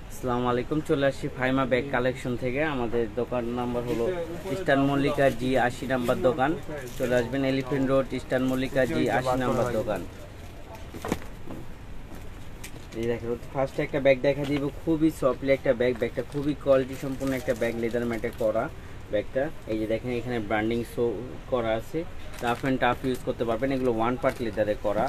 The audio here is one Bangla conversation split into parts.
আসসালামু আলাইকুম, চলে আসছি ফাইমা ব্যাগ কালেকশন থেকে। আমাদের দোকান নাম্বার হলো ইস্টার্ন মল্লিকা জি 80 নাম্বার দোকান। চলে আসবেন elephant road eastern Mallika G 80 number দোকান। এই দেখেন, ফার্স্টে একটা ব্যাগ দেখা দিব, খুবই সফটলি একটা ব্যাগ। ব্যাগটা খুবই কোয়ালিটি সম্পূর্ণ একটা ব্যাগ, লেদার ম্যাটে করা ব্যাগটা। এই যে দেখেন, এখানে ব্র্যান্ডিং শো করা আছে। টাফ অ্যান্ড টাফ ইউজ করতে পারবেন। এগুলো ওয়ান পার্ট লেদারে করা।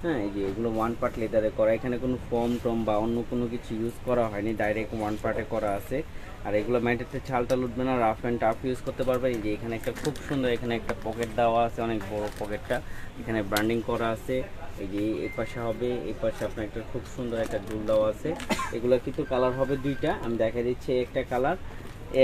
হ্যাঁ, এই যে এগুলো ওয়ান পার্ট লেদারে করা। এখানে কোনো ফোম টম বা অন্য কোনো কিছু ইউজ করা হয়নি, ডাইরেক্ট ওয়ান পার্টে করা আছে। আর এগুলো ম্যাটেতে ছালটাল উঠবে না, রাফ অ্যান্ড টাফ ইউজ করতে পারবেন। এই যে এখানে একটা খুব সুন্দর, এখানে একটা পকেট দেওয়া আছে, অনেক বড় পকেটটা। এখানে ব্র্যান্ডিং করা আছে। এই যে এই পাশে হবে, এই পাশে আপনার একটা খুব সুন্দর একটা ঝুল দেওয়া আছে। এগুলো কিন্তু কালার হবে দুইটা, আমি দেখা দিচ্ছি। একটা কালার,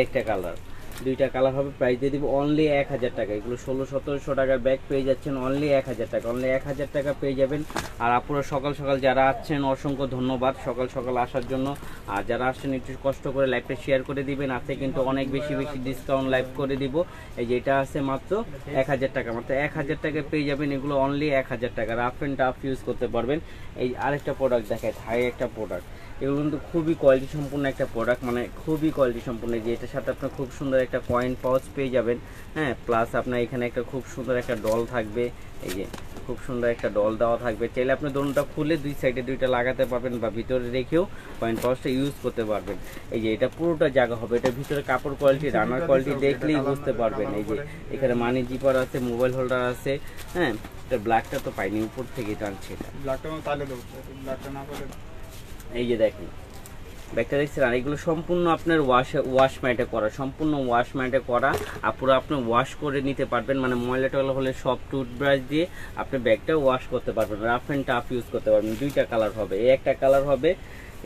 একটা কালার, দুইটা কালার হবে। প্রাইস দিয়ে দিব অনলি 1000 টাকা। এগুলো 1600-1700 টাকার ব্যাগ পেয়ে যাচ্ছেন অনলি 1000 টাকা। অনলি 1000 টাকা পেয়ে যাবেন। আর আপুরা সকাল সকাল যারা আসছেন, অসংখ্য ধন্যবাদ সকাল সকাল আসার জন্য। আর যারা আসছেন একটু কষ্ট করে লাইভটা শেয়ার করে দিবেন। আজকে কিন্তু অনেক বেশি বেশি ডিসকাউন্ট লাইভ করে দিব। এই যে এটা আছে মাত্র 1000 টাকা, মাত্র 1000 টাকায় পেয়ে যাবেন এগুলো অনলি 1000 টাকা। রাফ অ্যান্ড টাফ ইউজ করতে পারবেন। এই আরেকটা প্রোডাক্ট দেখায়, থাই একটা প্রোডাক্ট। এগুলো কিন্তু খুবই কোয়ালিটি সম্পূর্ণ একটা প্রোডাক্ট, মানে খুবই কোয়ালিটি সম্পূর্ণ। যে এটার সাথে আপনার খুব সুন্দর একটা কয়েন পাউচ পেয়ে যাবেন। হ্যাঁ, প্লাস আপনার এখানে একটা খুব সুন্দর একটা ডল থাকবে। এই যে খুব সুন্দর একটা ডল দেওয়া থাকবে। চাইলে আপনি দোনটা খুলে দুই সাইডে দুইটা লাগাতে পারবেন বা ভিতরে রেখেও কয়েন পাউচটা ইউজ করতে পারবেন। এই যে এটা পুরোটা জায়গা হবে। এটা ভিতরে কাপড় কোয়ালিটি, রানার কোয়ালিটি দেখলেই বুঝতে পারবেন। এই যে এখানে মানি জিপার আছে, মোবাইল হোল্ডার আছে। হ্যাঁ, এটা ব্ল্যাকটা তো পাইনি, উপর থেকে টানছে এটা। এই যে দেখেন ব্যাগটা দেখছেন। আর এগুলো সম্পূর্ণ আপনার ওয়াশ ম্যাটে করা, সম্পূর্ণ ওয়াশ ম্যাটে করা। পুরো আপনি ওয়াশ করে নিতে পারবেন, মানে ময়লা টয়লা হলে সব টুথব্রাশ দিয়ে আপনি ব্যাগটা ওয়াশ করতে পারবেন। রাফ অ্যান্ড টাফ ইউজ করতে পারবেন। দুইটা কালার হবে, এই একটা কালার হবে,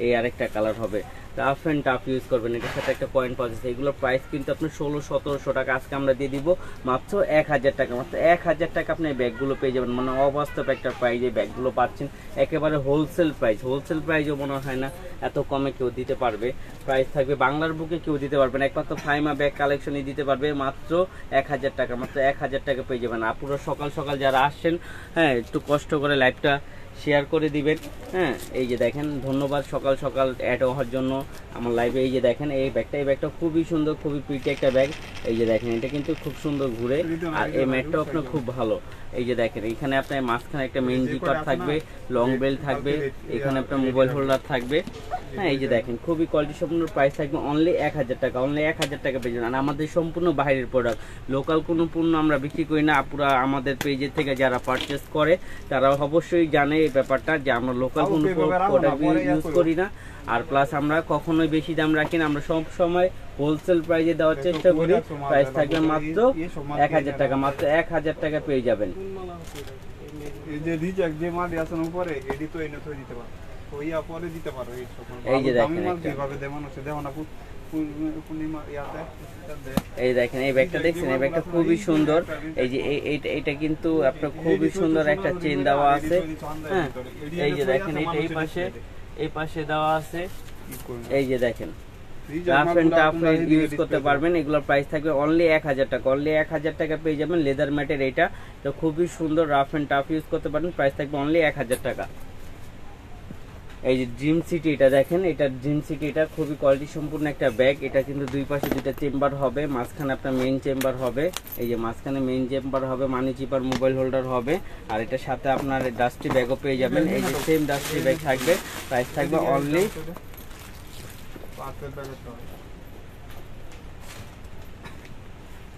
এই আরেকটা কালার হবে। রাফ অ্যান্ড টাফ ইউজ করবেন। এটার সাথে একটা কয়েন পাওয়া যাচ্ছে। এগুলোর প্রাইস কিন্তু আপনার 1600-1700 টাকা। আজকে আমরা দিয়ে দিব মাত্র 1000 টাকা। মাত্র 1000 টাকা আপনি ব্যাগগুলো পেয়ে যাবেন। মানে অবাস্তব একটা প্রাইজে ব্যাগগুলো পাচ্ছেন, একেবারে হোলসেল প্রাইস। হোলসেল প্রাইজও মনে হয় না এত কমে কেউ দিতে পারবে। প্রাইস থাকবে বাংলার বুকে কেউ দিতে পারবে না, একমাত্র ফাইমা ব্যাগ কালেকশনই দিতে পারবে। মাত্র 1000 টাকা, মাত্র 1000 টাকা পেয়ে যাবেন। আপুরা সকাল সকাল যারা আসছেন, হ্যাঁ, একটু কষ্ট করে লাইভটা শেয়ার করে দিবেন। হ্যাঁ, এই যে দেখেন, ধন্যবাদ সকাল সকাল অ্যাড হওয়ার জন্য আমার লাইভে। এই যে দেখেন এই ব্যাগটা, এই ব্যাগটা খুবই সুন্দর, খুবই প্রিটি একটা ব্যাগ। এই যে দেখেন, এটা কিন্তু খুব সুন্দর ঘুরে। আর এই ম্যাটটাও আপনার খুব ভালো। এই যে দেখেন, এখানে আপনার মাঝখানে একটা মেন জিপার থাকবে, লং বেল্ট থাকবে, এখানে আপনার মোবাইল হোল্ডার থাকবে। হ্যাঁ, এই যে দেখেন, খুবই কোয়ালিটি সম্পূর্ণ। প্রাইস থাকবে অনলি 1000 টাকা। অনলি 1000 টাকা পেয়ে যাবেন। আর আমাদের সম্পূর্ণ বাইরের প্রোডাক্ট, লোকাল কোনো পণ্য আমরা বিক্রি করি না। আপুরা আমাদের পেজের থেকে যারা পারচেস করে তারা অবশ্যই জানে এই ব্যাপারটা, যে আমরা লোকাল কোনো প্রোডাক্ট ইউজ করি না। আর প্লাস আমরা কখনোই বেশি দাম রাখি না, আমরা সব সময় হোলসেল প্রাইজে দেওয়ার চেষ্টা করি। প্রাইস থাকবে মাত্র 1000 টাকা। মাত্র 1000 টাকা পেয়ে যাবেন। এই যে দেখেন, এই দেখেন এই ব্যাগটা দেখছেন, এই ব্যাগটা খুবই সুন্দর। এই যে এইটা কিন্তু আপনার খুবই সুন্দর একটা চেন দেওয়া আছে। হ্যাঁ, এই যে দেখেন, এইটা এই পাশে দেওয়া আছে। এই যে দেখেন, রাফ অ্যান্ড টাফ ইউজ করতে পারবেন। এগুলোর প্রাইস থাকবে অনলি 1000 টাকা। অনলি 1000 টাকা পেয়ে যাবেন লেদার ম্যাটের। এইটা তো খুবই সুন্দর, রাফ অ্যান্ড টাফ ইউজ করতে পারবেন। প্রাইস থাকবে অনলি 1000 টাকা। এই যে ড্রিম সিটি, এটা দেখেন, এটা ড্রিম সিটি, এটা খুবই কোয়ালিটি সম্পূর্ণ একটা ব্যাগ। এটা কিন্তু দুই পাশে দুইটা চেম্বার হবে, মাঝখানে আপনার মেইন চেম্বার হবে। এই যে মাঝখানে মেইন চেম্বার হবে, মানি চিপার, মোবাইল হোল্ডার হবে। আর এটার সাথে আপনার ডাস্টি ব্যাগও পেয়ে যাবেন। এই যে সেম ডাস্টি ব্যাগ থাকবে। প্রাইস থাকবে অনলি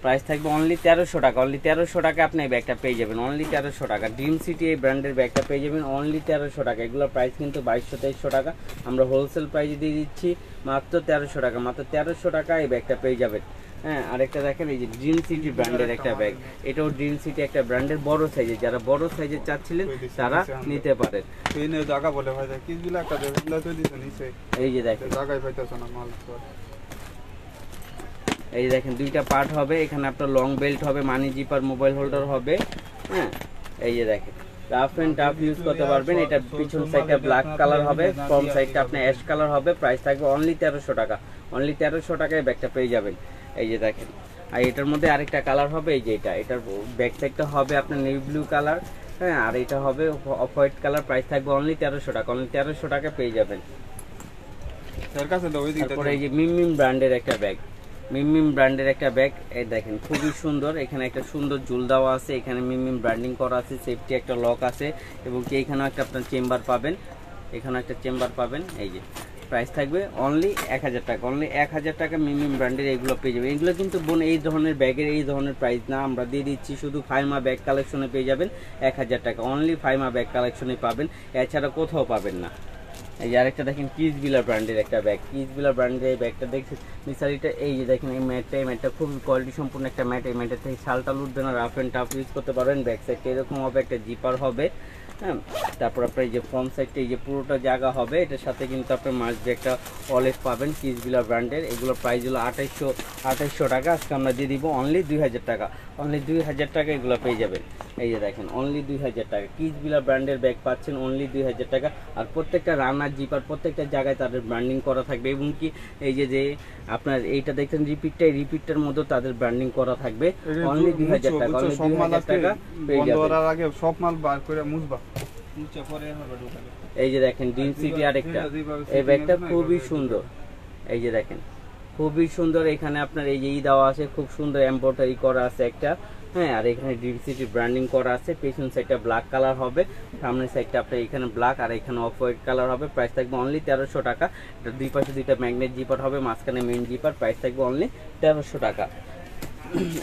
প্রাইস থাকবে অনলি 1300 টাকা। অনলি 1300 টাকা আপনি এই ব্যাগটা পেয়ে যাবেন। অনলি 1300 টাকা ড্রিম সিটি এই ব্র্যান্ডের ব্যাগটা পেয়ে যাবেন অনলি 1300 টাকা। এগুলোর প্রাইস কিন্তু 2200-2300 টাকা। আমরা হোলসেল প্রাইসে দিয়ে দিচ্ছি মাত্র 1300 টাকা। মাত্র 1300 টাকা এই ব্যাগটা পেয়ে যাবেন। হ্যাঁ, আরেকটা দেখেন, এই যে ড্রিম সিটি ব্র্যান্ডের একটা ব্যাগ। এটাও ড্রিম সিটি একটা ব্র্যান্ডের, বড় সাইজের। যারা বড় সাইজের চাচ্ছিলেন তারা নিতে পারেন। এই যে দেখেন, এই দেখেন দুইটা পার্ট হবে। এখানে আপনার লং বেল্ট হবে, মানি জিপার, মোবাইল হোল্ডার হবে। হ্যাঁ, এই যে দেখেন, রাফ অ্যান্ড টাফ ইউজ করতে পারবেন। এটা পিছন সাইডটা ব্ল্যাক কালার হবে, ফ্রন্ট সাইডটা আপনার অ্যাশ কালার হবে। প্রাইস থাকবে অনলি 1300 টাকা। অনলি 1300 টাকায় ব্যাগটা পেয়ে যাবেন। এই যে দেখেন, আর এটার মধ্যে আরেকটা কালার হবে এই যে এটার ব্যাক সাইডটা হবে আপনার নেভি ব্লু কালার, হ্যাঁ, আর এটা হবে অফ হোয়াইট কালার। প্রাইস থাকবে অনলি 1300 টাকা, অনলি 1300 টাকা পেয়ে যাবেন। তারপরে এই যে মিম ব্র্যান্ডের একটা ব্যাগ, মিম ব্র্যান্ডের একটা ব্যাগ, এই দেখেন খুবই সুন্দর। এখানে একটা সুন্দর ঝুল দেওয়া আছে, এখানে মিম ব্র্যান্ডিং করা আছে, সেফটি একটা লক আছে এবং কি এখানেও একটা আপনার চেম্বার পাবেন, এখানে একটা চেম্বার পাবেন। এই যে প্রাইস থাকবে অনলি 1000 টাকা, অনলি 1000 টাকা মিম ব্র্যান্ডের এইগুলো পেয়ে যাবেন। এগুলো কিন্তু বোন এই ধরনের ব্যাগের এই ধরনের প্রাইস না, আমরা দিয়ে দিচ্ছি শুধু ফাইমা ব্যাগ কালেকশনে পেয়ে যাবেন 1000 টাকা, অনলি ফাইমা ব্যাগ কালেকশনে পাবেন, এছাড়া কোথাও পাবেন না। এই যে আরেকটা দেখেন কিস বিলার ব্র্যান্ডের একটা ব্যাগ, কিস বিলার ব্র্যান্ডের এই ব্যাগটা দেখছেন মিসারিটা, এই যে দেখেন এই ম্যাটটা খুব কোয়ালিটি সম্পূর্ণ একটা ম্যাট। এই ম্যাটের থেকে শালটা উঠবে না, রাফ অ্যান্ড টাফ ইউজ করতে পারবেন। ব্যাক সাইডটা এরকম হবে, একটা জিপার হবে, হ্যাঁ। তারপর আপনার এই যে ফ্রন্ট সাইডটা এই যে পুরোটা জায়গা হবে, এটার সাথে কিন্তু আপনার মাছ দিয়ে একটা অলেট পাবেন কিস বিলার ব্র্যান্ডের। এগুলো প্রাইস হলো 2800 টাকা, আজকে আমরা দিয়ে দিব অনলি 2000 টাকা, অনলি 2000 টাকা এগুলো পেয়ে যাবেন। এই যে দেখেন অনলি 2000 টাকা কিস বিলার ব্র্যান্ডের ব্যাগ পাচ্ছেন অনলি 2000 টাকা। আর প্রত্যেকটা রানার জিপার প্রত্যেকটা জায়গায় তাদের ব্র্যান্ডিং করা থাকবে এবং কি এই যে আপনার এইটা দেখছেন রিপিটটার মধ্যে তাদের ব্র্যান্ডিং করা থাকবে অনলি 2000 টাকা, অনলি 2000 টাকা পেয়ে যাবেন। আগে সব মাল বার করে মুছবা, মুছে পরে হবে ঢোকাবে। এই যে দেখেন ড্রিম সিটি আরেকটা, এই ব্যাগটা খুবই সুন্দর, এই যে দেখেন খুবই সুন্দর। এখানে আপনার এই যে দেওয়া আছে, খুব সুন্দর এমব্রয়ডারি করা আছে একটা, হ্যাঁ। আর এখানে ড্রিম সিটি ব্র্যান্ডিং করা আছে, পেছন সাইডটা ব্ল্যাক কালার হবে, সামনের সাইডটা আপনার এখানে ব্ল্যাক আর এখানে অফ হোয়াইট কালার হবে। প্রাইস থাকবে অনলি 1300 টাকা। এটা দুই পাশে দুইটা ম্যাগনেট জিপার হবে, মাঝখানে মেইন জিপার, প্রাইস থাকবে অনলি 1300 টাকা।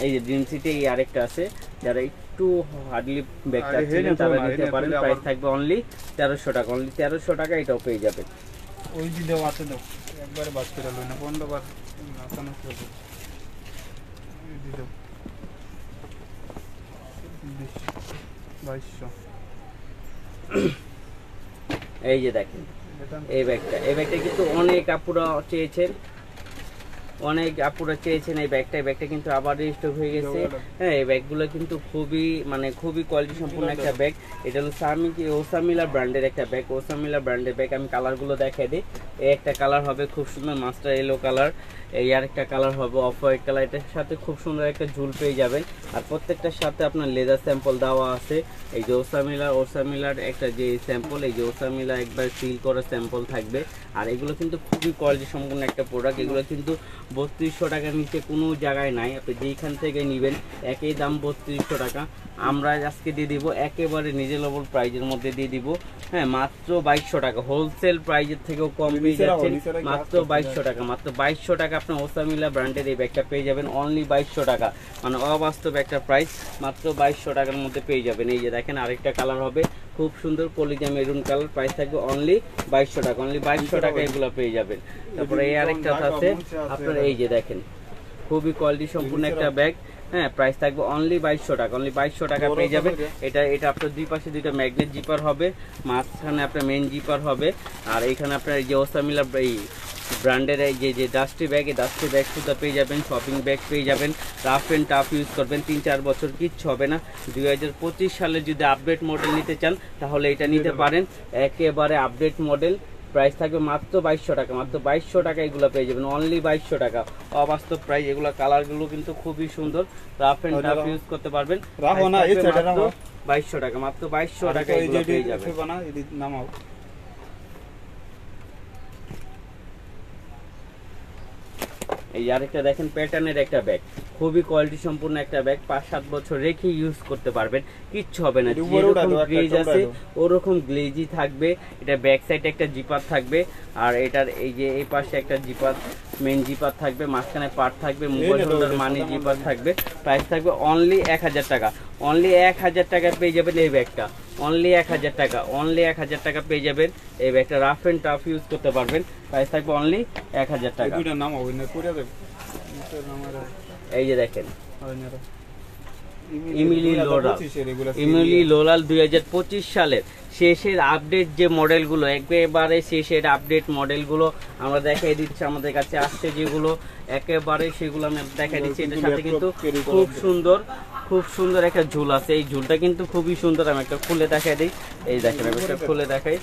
এই যে ড্রিম সিটি এই আরেকটা আছে, যারা একটু হার্ডলি ব্যাগটা ছিলেন তারা নিতে পারেন, প্রাইস থাকবে অনলি 1300 টাকা, অনলি 1300 টাকা এটাও পেয়ে যাবেন। ওই দি দাও আছে দাও একবারে বাস করে লই না 15 বার নাসানো করব দি দাও 2200। এই যে দেখেন এই ব্যাগটা কিন্তু অনেক আপুরা চেয়েছেন, অনেক আপুরা চেয়েছেন এই ব্যাগটা কিন্তু আবার রিস্টক হয়ে গেছে, হ্যাঁ। এই ব্যাগগুলো কিন্তু খুবই কোয়ালিটি সম্পূর্ণ একটা ব্যাগ। এটা হলো ওসামিলা ব্র্যান্ডের একটা ব্যাগ, ওসামিলা ব্র্যান্ডের ব্যাগ। আমি কালারগুলো দেখাই দিই। এই একটা কালার হবে খুব সুন্দর মাস্টার ইয়েলো কালার, এই আরেকটা কালার হবে অফ হোয়াইট কালার। এটার সাথে খুব সুন্দর একটা ঝুল পেয়ে যাবেন, আর প্রত্যেকটার সাথে আপনার লেদার স্যাম্পল দেওয়া আছে। এই যে ওসামিলার একটা যে স্যাম্পল, এই যে ওসামিলা একবার সিল করা স্যাম্পল থাকবে। আর এগুলো কিন্তু খুবই কোয়ালিটি সম্পূর্ণ একটা প্রোডাক্ট। এগুলো কিন্তু 3200 টাকার নিচে কোনো জায়গায় নাই, আপনি যেইখান থেকে নেবেন একই দাম 3200 টাকা। আমরা আজকে দিয়ে দিব একেবারে রিজনেবল প্রাইজের মধ্যে দিয়ে দিব, হ্যাঁ, মাত্র 2200 টাকা। হোলসেল প্রাইজের থেকেও কম পেয়ে যাচ্ছেন, মাত্র 2200 টাকা, মাত্র 2200 টাকা আপনার ওসামিলা ব্র্যান্ডের এই ব্যাগটা পেয়ে যাবেন অনলি 2200 টাকা, মানে অবাস্তব একটা প্রাইস, মাত্র 2200 টাকার মধ্যে পেয়ে যাবেন। এই যে দেখেন আরেকটা কালার হবে খুব সুন্দর কলিজা মেরুন কালার, প্রাইস থাকবে অনলি 2200 টাকা, অনলি 2200 টাকা এগুলো পেয়ে যাবেন। তারপরে এই আরেকটা আছে আপনার, এই যে দেখেন খুবই কোয়ালিটি সম্পূর্ণ একটা ব্যাগ, হ্যাঁ। প্রাইস থাকবে অনলি 2200 টাকা, অনলি 2200 টাকা পেয়ে যাবেন। এটা আপনার দুই পাশে দুইটা ম্যাগনেট জিপার হবে, মাঝখানে আপনার মেইন জিপার হবে। আর এইখানে আপনার এই যে ওসামিলা এই ব্র্যান্ডের এই যে ডাস্টি ব্যাগ, এই ডাস্টি ব্যাগ সুদ্ধা পেয়ে যাবেন, শপিং ব্যাগ পেয়ে যাবেন। রাফ অ্যান্ড টাফ ইউজ করবেন, 3-4 বছর কিচ্ছু হবে না। 2025 সালে যদি আপডেট মডেল নিতে চান তাহলে এটা নিতে পারেন, একেবারে আপডেট মডেল। প্রাইস থাকবে মাত্র 2200 টাকা, মাত্র 2200 টাকা এগুলো পেয়ে যাবেন, অনলি 2200 টাকা, অবাস্তব প্রাইস। এগুলো কালারগুলো কিন্তু খুবই সুন্দর, রাফ এন্ড টাফ ইউজ করতে পারবেন। 2200 টাকা, মাত্র 2200 টাকা এগুলো পেয়ে যাবেন। এই আরেকটা দেখেন প্যাটার্নের একটা ব্যাগ, খুবই কোয়ালিটি সম্পূর্ণ একটা ব্যাগ, 5-7 বছর রেখে ইউজ করতে পারবেন, কিচ্ছু হবে না। যেরকম গ্লেজ আছে ওরকম গ্লেজই থাকবে। এটা ব্যাক সাইডে একটা জিপার থাকবে, আর এটার এই যে এই পাশে একটা জিপার, মেইন জিপার থাকবে, মাঝখানে পার্ট থাকবে, মোবাইল হোল্ডার মানি জিপার থাকবে। প্রাইস থাকবে অনলি 1000 টাকা, অনলি 1000 টাকা পেয়ে যাবেন এই ব্যাগটা, অনলি 1000 টাকা, অনলি 1000 টাকা পেয়ে যাবেন এই ব্যাগটা। রাফ এন্ড টাফ ইউজ করতে পারবেন, প্রাইস থাকবে অনলি 1000 টাকা। এই যে দেখেন ইমিলি লোলাল 2025 সালের শেষের আপডেট যে মডেলগুলো, একেবারে শেষের আপডেট মডেলগুলো আমরা দেখাই দিচ্ছি। আমাদের কাছে আসছে যেগুলো একেবারে সেগুলো আমি দেখাই দিচ্ছি। এটার সাথে কিন্তু খুব সুন্দর একটা ঝুল আছে, এই ঝুলটা কিন্তু খুবই সুন্দর। আমি একটা খুলে দেখাই দিই, এই দেখেন আমি একটা খুলে দেখাই,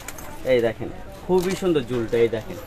এই দেখেন খুবই সুন্দর ঝুলটা, এই দেখেন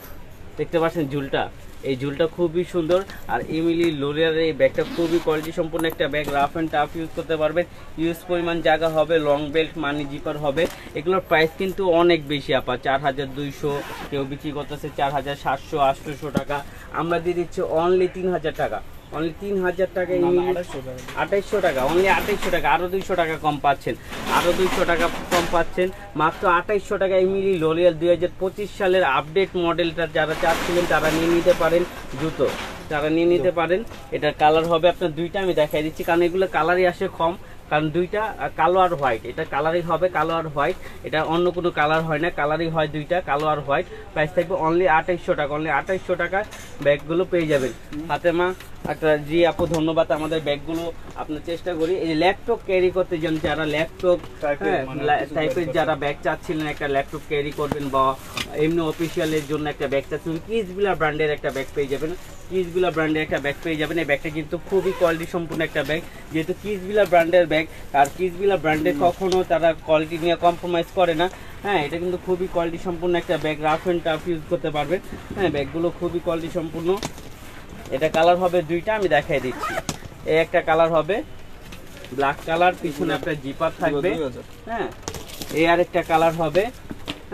দেখতে পাচ্ছেন ঝুলটা, এই ঝুলটা খুবই সুন্দর। আর এমিলি লোরিয়ালের এই ব্যাগটা খুবই কোয়ালিটি সম্পন্ন একটা bag, rough and tough use করতে পারবেন, ইউজ পরিমাণ জায়গা হবে, লং বেল্ট মানি জিপার হবে। এগুলোর প্রাইস কিন্তু অনেক বেশি আপা, 4200, কেউ বিক্রি করতেছে 4700 800 টাকা, আমরা দিয়ে দিচ্ছি অনলি 3000 টাকা, অনলি 3000 টাকা, 2800 টাকা, অনলি 2800 টাকা, আরো 200 টাকা কম পাচ্ছেন, আরো 200 টাকা কম পাচ্ছেন, মাত্র 2800 টাকা। এমিলি লোরিয়াল 2025 সালের আপডেট মডেলটা যারা চাচ্ছিলেন তারা নিয়ে নিতে পারেন, জুতো তারা নিয়ে নিতে পারেন। এটার কালার হবে আপনার দুইটা, আমি দেখাই দিচ্ছি কারণ এগুলো কালারই আসে কম, কারণ দুইটা কালো আর হোয়াইট, এটা কালারই হবে কালো আর হোয়াইট, এটা অন্য কোনো কালার হয় না, কালারই হয় দুইটা কালো আর হোয়াইট। প্রাইস থাকবে অনলি 2800 টাকা, অনলি 2800 টাকা ব্যাগগুলো পেয়ে যাবেন। ফাতেমা একটা জি আপু ধন্যবাদ, আমাদের ব্যাগগুলো আপনার চেষ্টা করি এই ল্যাপটপ ক্যারি করতে, যেন যারা ল্যাপটপ টাইপের যারা ব্যাগ চাচ্ছিলেন, একটা ল্যাপটপ ক্যারি করবেন বা এমনি অফিসিয়ালের জন্য একটা ব্যাগ চাচ্ছেন, কিডসবিলা ব্র্যান্ডের একটা ব্যাগ পেয়ে যাবেন, কিডসবিলা ব্র্যান্ডের একটা ব্যাগ পেয়ে যাবেন। এই ব্যাগটা কিন্তু খুবই কোয়ালিটি সম্পূর্ণ একটা ব্যাগ, যেহেতু কিডসবিলা ব্র্যান্ডের ব্যাগ, আর কিডসবিলা ব্র্যান্ডে কখনো তারা কোয়ালিটি নিয়ে কম্প্রোমাইজ করে না। হ্যাঁ, এটা কিন্তু খুবই কোয়ালিটি সম্পূর্ণ একটা bag, rough and tough use করতে পারবেন। হ্যাঁ, ব্যাগগুলো খুবই কোয়ালিটি সম্পূর্ণ। এটা কালার হবে দুইটা, আমি দেখাই দিচ্ছি। এই একটা কালার হবে ব্ল্যাক কালার, পিছনে আপনার জিপার থাকবে। হ্যাঁ, এই আরেকটা কালার হবে।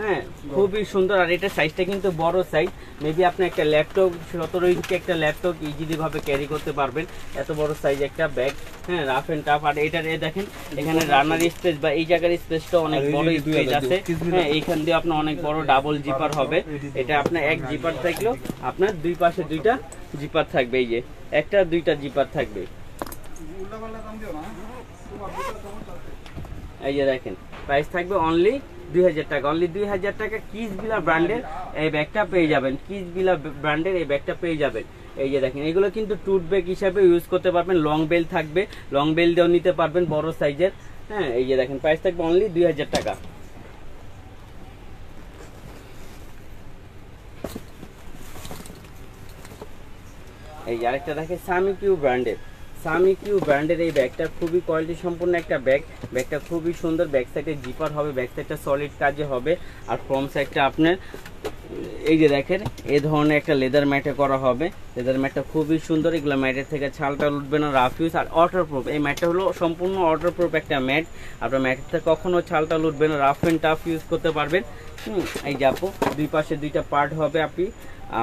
হ্যাঁ, খুবই সুন্দর। আর এটা সাইজটা কিন্তু বড় সাইজ, মেবি আপনি একটা ল্যাপটপ 17 ইঞ্চি একটা ল্যাপটপ ইজিলি ভাবে ক্যারি করতে পারবেন, এত বড় সাইজ একটা ব্যাগ। হ্যাঁ, রাফ এন্ড টাফ। আর এটার দেখেন এখানে রানার স্পেস বা এই জায়গার স্পেসটা অনেক বড় স্পেস আছে। হ্যাঁ, এইখান দিয়ে আপনার অনেক বড় ডাবল জিপার হবে। এটা আপনার এক জিপার থাকলেও আপনার দুই পাশে দুইটা জিপার থাকবে, এই যে একটা দুইটা জিপার থাকবে। এই যে দেখেন প্রাইস থাকবে অনলি 2000 টাকা, অনলি 2000 টাকা। কিডসবিলা ব্র্যান্ডের এই ব্যাগটা পেয়ে যাবেন, কিডসবিলা ব্র্যান্ডের এই ব্যাগটা পেয়ে যাবেন। এই যে দেখেন এগুলো কিন্তু টুট ব্যাগ হিসাবে ইউজ করতে পারবেন, লং বেল থাকবে, লং বেল দিয়েও নিতে পারবেন বড় সাইজের। হ্যাঁ, এই যে দেখেন প্রাইস থাকবে অনলি 2000 টাকা। এই যে আরেকটা দেখেন সামিকিউ ব্র্যান্ডের, সামিকিউ ব্র্যান্ডের এই ব্যাগটা খুবই কোয়ালিটি সম্পন্ন একটা ব্যাগ, ব্যাগটা খুবই সুন্দর। ব্যাক সাইডে জিপার হবে, ব্যাক সাইডটা সলিড কাজে হবে, আর ফ্রন্ট সাইডটা আপনার এই যে দেখেন এই ধরনের একটা লেদার ম্যাটে করা হবে। লেদার ম্যাটটা খুবই সুন্দর, এগুলো ম্যাটের থেকে ছালটা উঠবে না, রাফ ইউজ আর ওয়াটারপ্রুফ। এই ম্যাটটা হলো সম্পূর্ণ ওয়াটারপ্রুফ একটা ম্যাট, আপনার ম্যাটের থেকে কখনো ছালটা উঠবে না, রাফ অ্যান্ড টাফ ইউজ করতে পারবেন। এই যে আপু দুই পাশে দুইটা পার্ট হবে আপনি,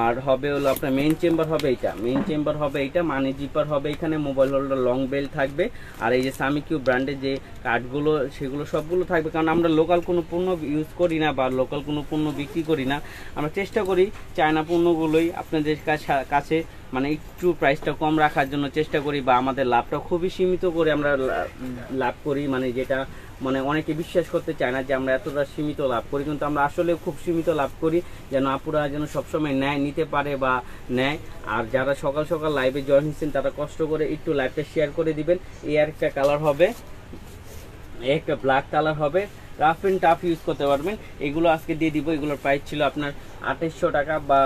আর হবে হলো আপনার মেইন চেম্বার হবে এইটা, মেইন চেম্বার হবে এইটা, মানি জিপার হবে এখানে, মোবাইল হোল্ডার লং বেল থাকবে। আর এই যে সামিকিউ ব্র্যান্ডের যে কাঠগুলো সেগুলো সবগুলো থাকবে, কারণ আমরা লোকাল কোনো পণ্য ইউজ করি না বা লোকাল কোনো পণ্য বিক্রি করি না, আমরা চেষ্টা করি চায়না পণ্যগুলোই আপনাদের কাছে মানে একটু প্রাইসটা কম রাখার জন্য চেষ্টা করি, বা আমাদের লাভটা খুবই সীমিত করে আমরা লাভ করি, মানে যেটা মানে অনেকে বিশ্বাস করতে চায় না যে আমরা এতটা সীমিত লাভ করি, কিন্তু আমরা আসলে খুব সীমিত লাভ করি, যেন আপুরা যেন সবসময় নিতে পারে বা নেয়। আর যারা সকাল সকাল লাইভে জয়েন হচ্ছেন তারা কষ্ট করে একটু লাইভটা শেয়ার করে দিবেন। এই আর একটা কালার হবে, একটা ব্ল্যাক কালার হবে, রাফ এন্ড টাফ ইউজ করতে পারবেন। এগুলো আজকে দিয়ে দিব, এগুলোর প্রাইস ছিল আপনার 2800 টাকা বা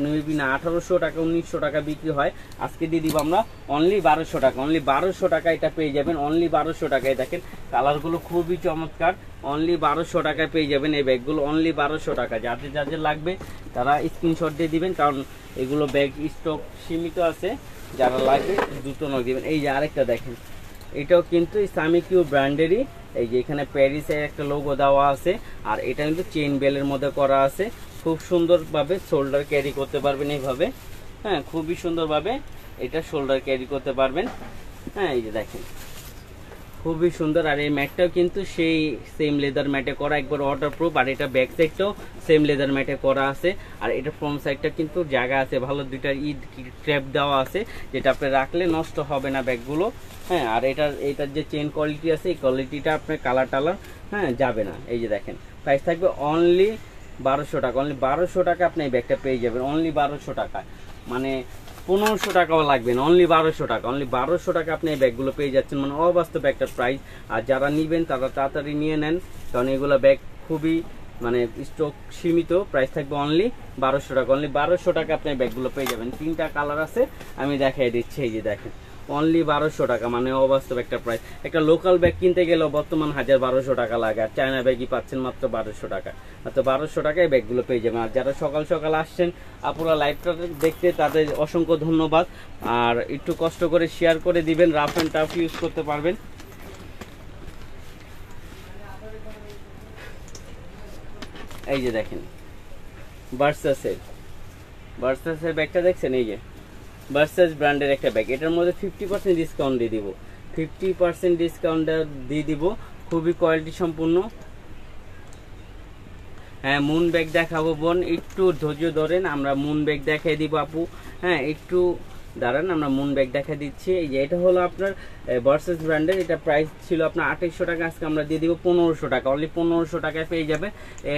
মেবি না 1800 টাকা 1900 টাকা বিক্রি হয়, আজকে দিয়ে দিব আমরা অনলি 1200 টাকা, অনলি 1200 টাকা এটা পেয়ে যাবেন, অনলি 1200 টাকায়। দেখেন কালারগুলো খুবই চমৎকার, অনলি 1200 টাকায় পেয়ে যাবেন এই ব্যাগগুলো, অনলি 1200 টাকা। যাদের যাদের লাগবে তারা স্ক্রিনশট দিয়ে দিবেন, কারণ এগুলো ব্যাগ স্টক সীমিত আছে, যারা লাগবে দ্রুত নক দিবেন। এই যে আরেকটা দেখেন, এটাও কিন্তু সামিকিউ ব্র্যান্ডেরই, এই যে এখানে প্যারিসের একটা লোগো দেওয়া আছে, আর এটা কিন্তু চেইন বেলের মধ্যে করা আছে, খুব সুন্দরভাবে শোল্ডার ক্যারি করতে পারবেন এইভাবে। হ্যাঁ, খুবই সুন্দরভাবে এটা শোল্ডার ক্যারি করতে পারবেন। হ্যাঁ, এই যে দেখেন খুবই সুন্দর। আর এই ম্যাটটাও কিন্তু সেই সেম লেদার ম্যাটে করা, একবার ওয়াটারপ্রুফ। আর এটা ব্যাক সাইডটাও সেম লেদার ম্যাটে করা আছে, আর এটা ফ্রন্ট সাইডটা কিন্তু জায়গা আছে ভালো, দুইটা ট্র্যাপ দেওয়া আছে, যেটা আপনি রাখলে নষ্ট হবে না ব্যাগগুলো। হ্যাঁ, আর এটার যে চেন কোয়ালিটি আছে এই কোয়ালিটিটা আপনার কালার টালার যাবে না। এই যে দেখেন প্রাইস থাকবে অনলি 1200 টাকা, অনলি 1200 টাকা আপনি এই ব্যাগটা পেয়ে যাবেন, অনলি 1200 টাকা, মানে 1500 টাকাও লাগবে না, অনলি 1200 টাকা, অনলি 1200 টাকা আপনি এই ব্যাগগুলো পেয়ে যাচ্ছেন, মানে অবাস্তব একটা প্রাইস। আর যারা নেবেন তারা তাড়াতাড়ি নিয়ে নেন, কারণ এগুলো ব্যাগ খুবই মানে স্টক সীমিত। প্রাইস থাকবে অনলি 1200 টাকা, অনলি 1200 টাকা আপনি ব্যাগগুলো পেয়ে যাবেন। তিনটা কালার আছে, আমি দেখাই দিচ্ছি। এই যে দেখেন অনলি 1200 টাকা, মানে অবাস্তব একটা প্রাইস। একটা লোকাল ব্যাগ কিনতে গেলেও বর্তমান 1200 টাকা লাগে, আর চায়না ব্যাগই পাচ্ছেন মাত্র 1200 টাকা। মাত্র 1200 টাকায় ব্যাগগুলো পেয়ে যাবেন। আর যারা সকাল সকাল আসছেন আপুরা লাইভটা দেখতে, তাদের অসংখ্য ধন্যবাদ। আর একটু কষ্ট করে শেয়ার করে দিবেন, রাফ অ্যান্ড টাফ ইউজ করতে পারবেন। এই যে দেখেন ভার্সাসের ব্যাগটা দেখছেন, এই যে ভার্সাস ব্র্যান্ডের একটা ব্যাগ। এটার মধ্যে 50% ডিসকাউন্ট দিয়ে দিব, 50% ডিসকাউন্ট দিয়ে দিব। খুবই কোয়ালিটি সম্পূর্ণ। হ্যাঁ, মুন ব্যাগ দেখাবো বোন, একটু ধৈর্য ধরেন, আমরা মুন ব্যাগ দেখাই দিব আপু। হ্যাঁ, একটু দাঁড়ান, আমরা মুন ব্যাগ দেখা দিচ্ছি। এই যে এটা হলো আপনার ভার্সাস ব্র্যান্ডের, এটা প্রাইস ছিল আপনার 2800 টাকা, আজকে আমরা দিয়ে দিব 1500 টাকা। অনলি 1500 টাকায় পেয়ে যাবে।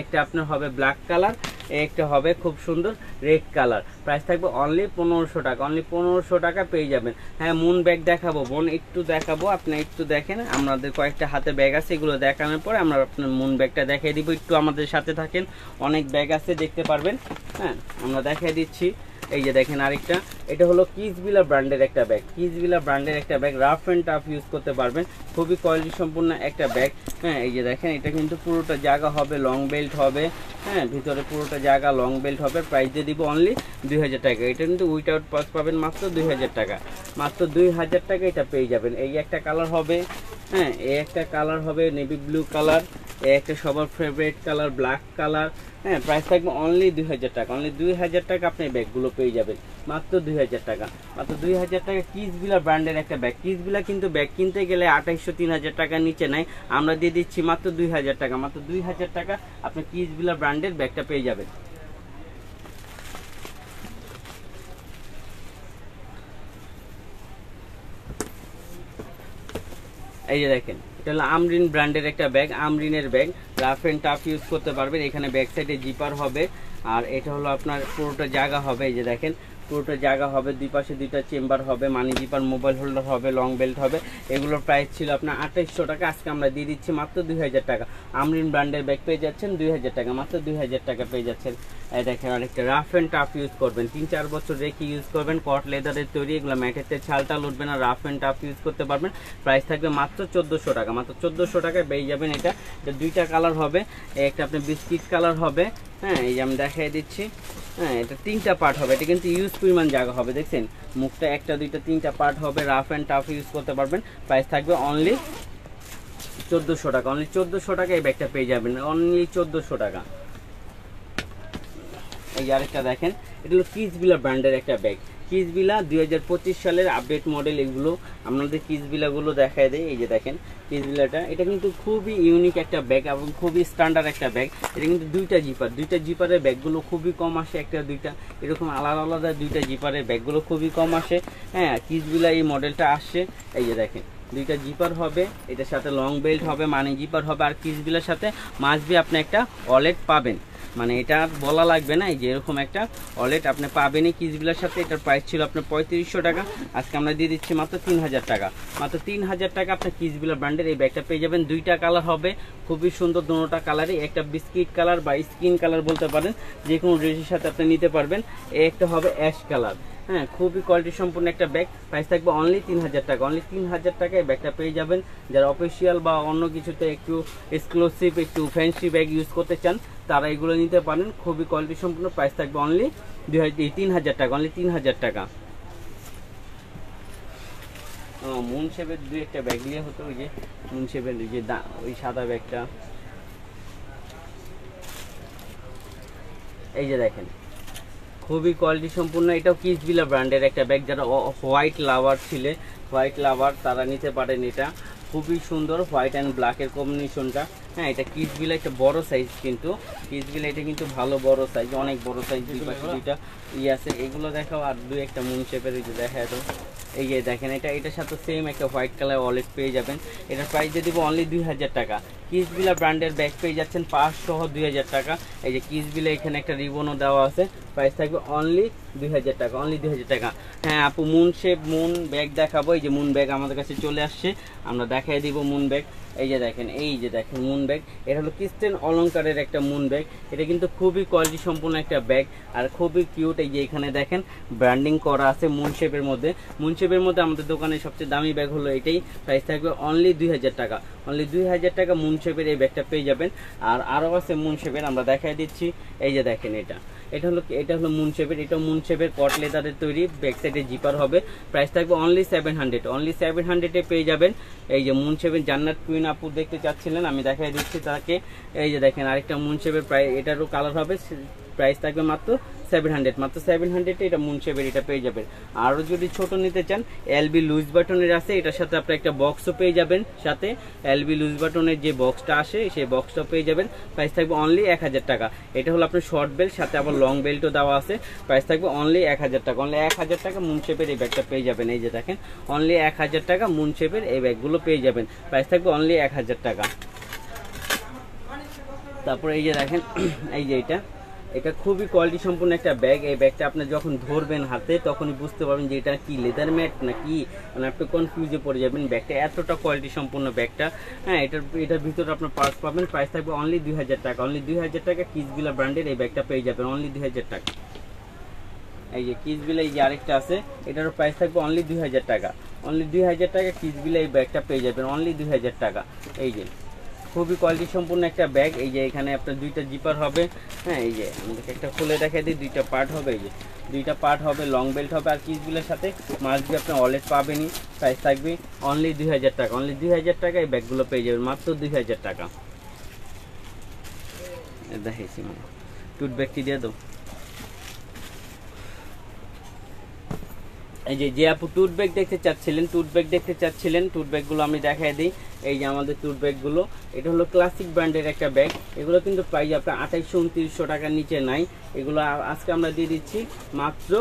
একটা আপনার হবে ব্ল্যাক কালার, একটা হবে খুব সুন্দর রেড কালার। প্রাইস থাকবে অনলি 1500 টাকা, অনলি 1500 টাকা পেয়ে যাবেন। হ্যাঁ, মুন ব্যাগ দেখাবো বোন, একটু দেখাবো, আপনি একটু দেখেন। আমাদের কয়েকটা হাতে ব্যাগ আছে, এগুলো দেখানোর পরে আমরা আপনার মুন ব্যাগটা দেখিয়ে দিব। একটু আমাদের সাথে থাকেন, অনেক ব্যাগ আছে দেখতে পারবেন। হ্যাঁ, আমরা দেখিয়ে দিচ্ছি। এই যে দেখেন আরেকটা, এটা হলো কিডসভিলা ব্র্যান্ডের একটা ব্যাগ, কিডসভিলা ব্র্যান্ডের একটা bag, rough and tough use করতে পারবেন। খুবই কোয়ালিটি সম্পূর্ণ একটা ব্যাগ। হ্যাঁ, এই যে দেখেন, এটা কিন্তু পুরোটা জায়গা হবে লং বেল্ট হবে। হ্যাঁ, ভিতরে পুরোটা জায়গা লং বেল্ট হবে। প্রাইস দিয়ে দিব অনলি 2000 টাকা। এটা কিন্তু উইথআউট পাস পাবেন মাত্র 2000 টাকা, মাত্র 2000 টাকা এটা পেয়ে যাবেন। এই একটা কালার হবে, হ্যাঁ, এই একটা কালার হবে নেভি ব্লু কালার, এই একটা সবার ফেভারিট কালার ব্ল্যাক কালার। হ্যাঁ, প্রাইস থাকবে অনলি 2000 টাকা, অনলি 2000 টাকা আপনি ব্যাগগুলো পেয়ে যাবেন মাত্র 2000 টাকা, মাত্র 2000 টাকা। কিডসভিলা ব্র্যান্ডের একটা ব্যাগ। কিডসভিলা কিন্তু ব্যাগ কিনতে গেলে 2800-3000 টাকার নিচে নাই, আমরা দিয়ে দিচ্ছি মাত্র 2000 টাকা, মাত্র 2000 টাকা আপনি কিডসভিলা ব্র্যান্ডের ব্যাগটা পেয়ে যাবেন। এই যে দেখেন, এটা হলো আমরিন ব্র্যান্ডের একটা ব্যাগ, আমরিনের ব্যাগ, রাফ অ্যান্ড টাফ ইউজ করতে পারবেন। এখানে ব্যাক সাইডে জিপার হবে, আর এটা হলো আপনার পুরোটা জায়গা হবে। এই যে দেখেন, পুরোটা জায়গা হবে, দুই পাশে দুইটা চেম্বার হবে, মানি জিপার, মোবাইল হোল্ডার হবে, লং বেল্ট হবে। এগুলোর প্রাইস ছিল আপনার 2800 টাকা, আজকে আমরা দিয়ে দিচ্ছি মাত্র 2000 টাকা। আমরিন ব্র্যান্ডের ব্যাগ পেয়ে যাচ্ছেন 2000 টাকা, মাত্র 2000 টাকা পেয়ে যাচ্ছেন। এই দেখেন আরেকটা, রাফ অ্যান্ড টাফ ইউজ করবেন, 3-4 বছর রেখে ইউজ করবেন, কট লেদারের তৈরি, এগুলো ম্যাটের ছালটা উঠবে না, রাফ অ্যান্ড টাফ ইউজ করতে পারবেন। প্রাইস থাকবে মাত্র 1400 টাকা, মাত্র 1400 টাকায় পেয়ে যাবেন। এটা দুইটা কালার হবে, একটা আপনি বিস্কিট কালার হবে। হ্যাঁ, এই যে আমি দেখাই দিচ্ছি। হ্যাঁ, এটা 3টা পার্ট হবে, এটা কিন্তু ইউজ পরিমাণ জায়গা হবে, দেখছেন মুখটা 1টা 2টা 3টা পার্ট হবে, রাফ অ্যান্ড টাফ ইউজ করতে পারবেন। প্রাইস থাকবে অনলি 1400 টাকা, অনলি 1400 টাকা এই ব্যাগটা পেয়ে যাবেন, অনলি 1400 টাকা। এই আরেকটা দেখেন, এটা হলো কিডসভিলা ব্র্যান্ডের একটা ব্যাগ। কিডসভিলা 2025 সালের আপডেট মডেল, এগুলো আপনাদের কিডসভিলাগুলো দেখায় দেয়। এই যে দেখেন কিডসভিলাটা, এটা কিন্তু খুবই ইউনিক একটা ব্যাগ এবং খুবই স্ট্যান্ডার্ড একটা ব্যাগ। এটা কিন্তু দুইটা জিপারের ব্যাগগুলো খুবই কম আসে, একটা দুইটা এরকম আলাদা আলাদা দুইটা জিপারের ব্যাগগুলো খুবই কম আসে। হ্যাঁ, কিডসভিলা এই মডেলটা আসছে। এই যে দেখেন, দুইটা জিপার হবে, এটার সাথে লং বেল্ট হবে, মানি জিপার হবে, আর কিডসভিলার সাথে মাস্ট বি আপনি একটা ওয়ালেট পাবেন, মানে এটা বলা লাগবে না, এই যে এরকম একটা ওয়ালেট আপনি পাবেনই কিডসভিলার সাথে। এটার প্রাইস ছিল আপনার 3500 টাকা, আজকে আমরা দিয়ে দিচ্ছি মাত্র 3000 টাকা, মাত্র 3000 টাকা আপনার কিডসভিলা ব্র্যান্ডের এই ব্যাগটা পেয়ে যাবেন। দুইটা কালার হবে, খুবই সুন্দর দুটোটা কালারই, একটা বিস্কিট কালার বা স্কিন কালার বলতে পারেন, যে কোনো ড্রেসের সাথে আপনি নিতে পারবেন। একটা হবে অ্যাশ কালার। হ্যাঁ, খুবই কোয়ালিটি সম্পূর্ণ একটা ব্যাগ, প্রাইস থাকবে অনলি 3000 টাকা, অনলি 3000 টাকায় ব্যাগটা পেয়ে যাবেন। যারা অফিসিয়াল বা অন্য কিছুতে একটু এক্সক্লুসিভ একটু ফ্যান্সি ব্যাগ ইউজ করতে চান, তারা এগুলো নিতে পারেন। খুবই কোয়ালিটি সম্পূর্ণ, প্রাইস থাকবে অনলি 3000 টাকা, অনলি 3000 টাকা। মুন শেপের দুই একটা ব্যাগ নিয়ে হতো, ওই যে মুন শেপের যে ওই সাদা ব্যাগটা। এই যে দেখেন, খুবই কোয়ালিটি সম্পূর্ণ, এটাও কিডসভিলা ব্র্যান্ডের একটা ব্যাগ। যারা হোয়াইট লাভার তারা নিতে পারেন। এটা খুবই সুন্দর, হোয়াইট অ্যান্ড ব্ল্যাকের কম্বিনেশনটা। হ্যাঁ, এটা কিডসভিলা একটা বড় সাইজ, কিন্তু কিডসভিলা এটা কিন্তু ভালো বড় সাইজ, অনেক বড় সাইজ, দুই পাশে দুইটা আছে। এগুলো দেখাও, আর দুই একটা মুন শেপের ওই যে দেখা তো। এই যে দেখেন, এটার সাথে সেম একটা হোয়াইট কালার ওয়ালেট পেয়ে যাবেন। এটার প্রাইস দিয়ে দিব অনলি 2000 টাকা। কিডসভিলা ব্র্যান্ডের ব্যাগ পেয়ে যাচ্ছেন 5 সহ 2000 টাকা। এই যে কিডসভিলা এখানে একটা রিবনও দেওয়া আছে, প্রাইস থাকবে অনলি 2000 টাকা, অনলি 2000 টাকা। হ্যাঁ আপু, মুন ব্যাগ দেখাবো। এই যে মুন ব্যাগ আমাদের কাছে চলে আসছে, আমরা দেখাই দিব মুন ব্যাগ। এই যে দেখেন মুন ব্যাগ, এটা হলো ক্রিস্টেন অলংকারের একটা মুন ব্যাগ। এটা কিন্তু খুবই কোয়ালিটি সম্পূর্ণ একটা ব্যাগ আর খুবই কিউট। এই যে এখানে দেখেন ব্র্যান্ডিং করা আছে মুন শেপের মধ্যে। মুন শেপের মধ্যে আমাদের দোকানে সবচেয়ে দামি ব্যাগ হলো এটাই, প্রাইস থাকবে অনলি 2000 টাকা। অনলি 2000 টাকা মুন শেপের এই ব্যাগটা পেয়ে যাবেন। আর আরও আছে মুন শেপের, আমরা দেখাই দিচ্ছি। এই যে দেখেন এটা হলো মুন শেপের, এটা মুন শেপের কট লেদারের তৈরি, ব্যাক সাইডে জিপার হবে, প্রাইস থাকবে অনলি 700। অনলি 700-এ পেয়ে যাবেন। এই যে মুন শেপের জান্নাত কুইন আপু দেখতে চাচ্ছিলেন, আমি দেখাই দিচ্ছি তাকে। এই যে দেখেন আরেকটা মুন শেপের, প্রায় এটারও কালার হবে, প্রাইস থাকবে মাত্র 700। মাত্র 700-এ এটা মুন শেপের এটা পেয়ে যাবেন। আরও যদি ছোট নিতে চান এলবি লুজ বাটনের আছে, এটার সাথে আপনি একটা বক্সও পেয়ে যাবেন, সাথে এলবি লুজ বাটনের যে বক্সটা আসে সেই বক্সটা পেয়ে যাবেন, প্রাইস থাকবে অনলি 1000 টাকা। এটা হলো আপনার শর্ট বেল্ট, সাথে আবার লং বেল্টও দেওয়া আছে, প্রাইস থাকবে অনলি 1000 টাকা। অনলি 1000 টাকা মুন শেপের এই ব্যাগটা পেয়ে যাবেন। এই যে দেখেন অনলি 1000 টাকা মুন শেপের এই ব্যাগগুলো পেয়ে যাবেন, প্রাইস থাকবে অনলি 1000 টাকা। তারপরে এই যে দেখেন এই যে এটা খুবই কোয়ালিটি সম্পূর্ণ একটা ব্যাগ। এই ব্যাগটা আপনি যখন ধরবেন হাতে তখনই বুঝতে পারবেন যে এটা কি লেদার ম্যাট না কি, মানে আপনি কনফিউজে পড়ে যাবেন। ব্যাগটা এতটা কোয়ালিটি সম্পূর্ণ ব্যাগটা। হ্যাঁ, এটার ভিতরে আপনার পার্স পাবেন, প্রাইস থাকবে অনলি 2000 টাকা। অনলি 2000 টাকা কিসবিলা ব্র্যান্ডের এই ব্যাগটা পেয়ে যাবেন অনলি 2000 টাকা। এই যে কিসবিলা এই যে আরেকটা আছে, এটারও প্রাইস থাকবে অনলি 2000 টাকা। অনলি 2000 টাকা কিসবিলা এই ব্যাগটা পেয়ে যাবেন অনলি 2000 টাকা। এই যে খুবই কোয়ালিটি সম্পূর্ণ একটা ব্যাগ। এই যে এখানে আপনার দুইটা জিপার হবে। হ্যাঁ, এই যে আমাদেরকে একটা খুলে দেখাই দিই, দুইটা পার্ট হবে। এই যে দুইটা পার্ট হবে, লং বেল্ট হবে, আর কিসগুলোর সাথে মাস্ট বি আপনার ওয়ালেট পাবেনই। প্রাইস থাকবে অনলি 2000 টাকা। অনলি 2000 টাকা এই ব্যাগগুলো পেয়ে যাবেন মাত্র 2000 টাকা। দেখাইছি মানে টুট ব্যাগটি দিয়ে দাও। এই যে আপু টুট ব্যাগ দেখতে চাচ্ছিলেন, টুট ব্যাগগুলো আমি দেখাই দিই। এই যে আমাদের টুট ব্যাগগুলো, এটা হলো ক্লাসিক ব্র্যান্ডের একটা ব্যাগ। এগুলো কিন্তু প্রাইস আপনার 2800-2900 টাকার নিচে নাই। এগুলো আজকে আমরা দিয়ে দিচ্ছি মাত্র